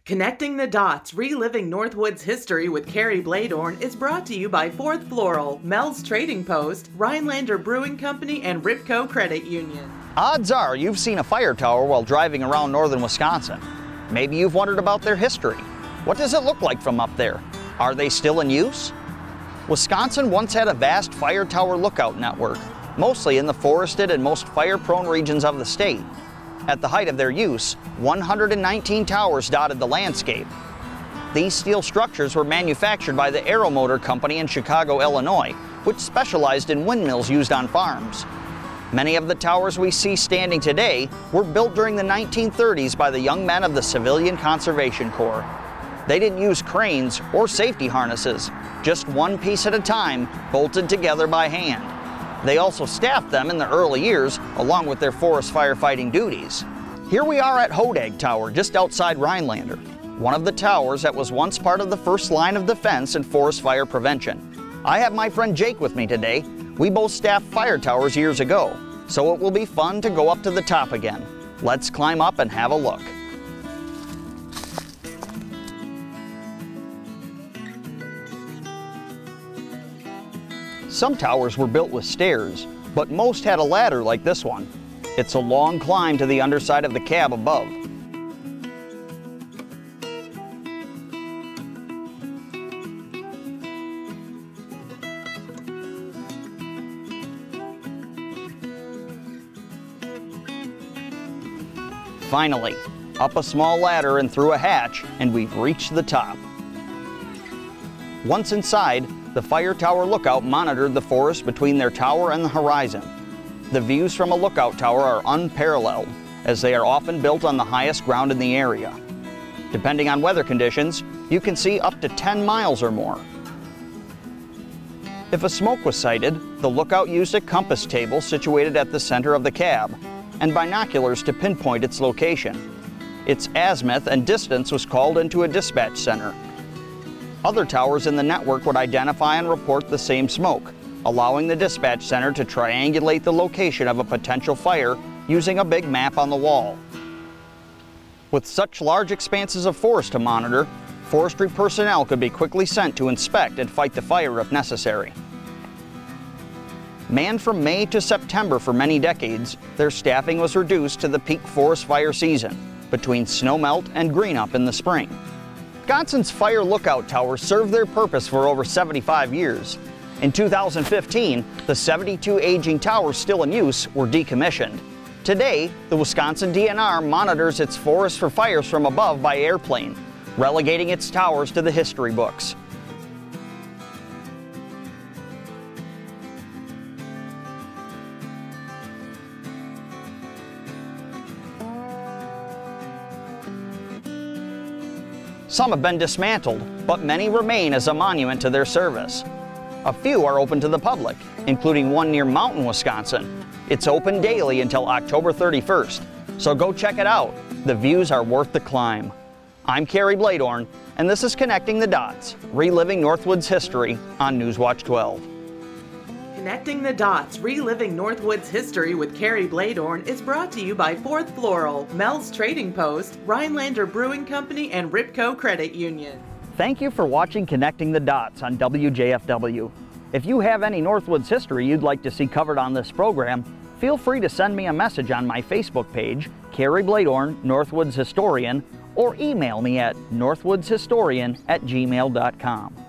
Connecting the Dots, Reliving Northwood's History with Carrie Bladorn is brought to you by Fourth Floral, Mel's Trading Post, Rhinelander Brewing Company, and Ripco Credit Union. Odds are you've seen a fire tower while driving around northern Wisconsin. Maybe you've wondered about their history. What does it look like from up there? Are they still in use? Wisconsin once had a vast fire tower lookout network, mostly in the forested and most fire-prone regions of the state. At the height of their use, 119 towers dotted the landscape. These steel structures were manufactured by the Aeromotor Company in Chicago, Illinois, which specialized in windmills used on farms. Many of the towers we see standing today were built during the 1930s by the young men of the Civilian Conservation Corps. They didn't use cranes or safety harnesses, just one piece at a time, bolted together by hand. They also staffed them in the early years, along with their forest firefighting duties. Here we are at Hodag Tower, just outside Rhinelander, one of the towers that was once part of the first line of defense in forest fire prevention. I have my friend Jake with me today. We both staffed fire towers years ago, so it will be fun to go up to the top again. Let's climb up and have a look. Some towers were built with stairs, but most had a ladder like this one. It's a long climb to the underside of the cab above. Finally, up a small ladder and through a hatch, and we've reached the top. Once inside, the fire tower lookout monitored the forest between their tower and the horizon. The views from a lookout tower are unparalleled, as they are often built on the highest ground in the area. Depending on weather conditions, you can see up to 10 miles or more. If a smoke was sighted, the lookout used a compass table situated at the center of the cab, and binoculars to pinpoint its location. Its azimuth and distance was called into a dispatch center. Other towers in the network would identify and report the same smoke, allowing the dispatch center to triangulate the location of a potential fire using a big map on the wall. With such large expanses of forest to monitor, forestry personnel could be quickly sent to inspect and fight the fire if necessary. Manned from May to September for many decades, their staffing was reduced to the peak forest fire season, between snowmelt and green-up in the spring. Wisconsin's fire lookout towers served their purpose for over 75 years. In 2015, the 72 aging towers still in use were decommissioned. Today, the Wisconsin DNR monitors its forests for fires from above by airplane, relegating its towers to the history books. Some have been dismantled, but many remain as a monument to their service. A few are open to the public, including one near Mountain, Wisconsin. It's open daily until October 31st, so go check it out. The views are worth the climb. I'm Carrie Bladorn, and this is Connecting the Dots, Reliving Northwood's History on Newswatch 12. Connecting the Dots, Reliving Northwood's History with Carrie Bladorn is brought to you by Fourth Floral, Mel's Trading Post, Rhinelander Brewing Company, and Ripco Credit Union. Thank you for watching Connecting the Dots on WJFW. If you have any Northwoods history you'd like to see covered on this program, feel free to send me a message on my Facebook page, Carrie Bladorn, Northwoods Historian, or email me at northwoodshistorian@gmail.com.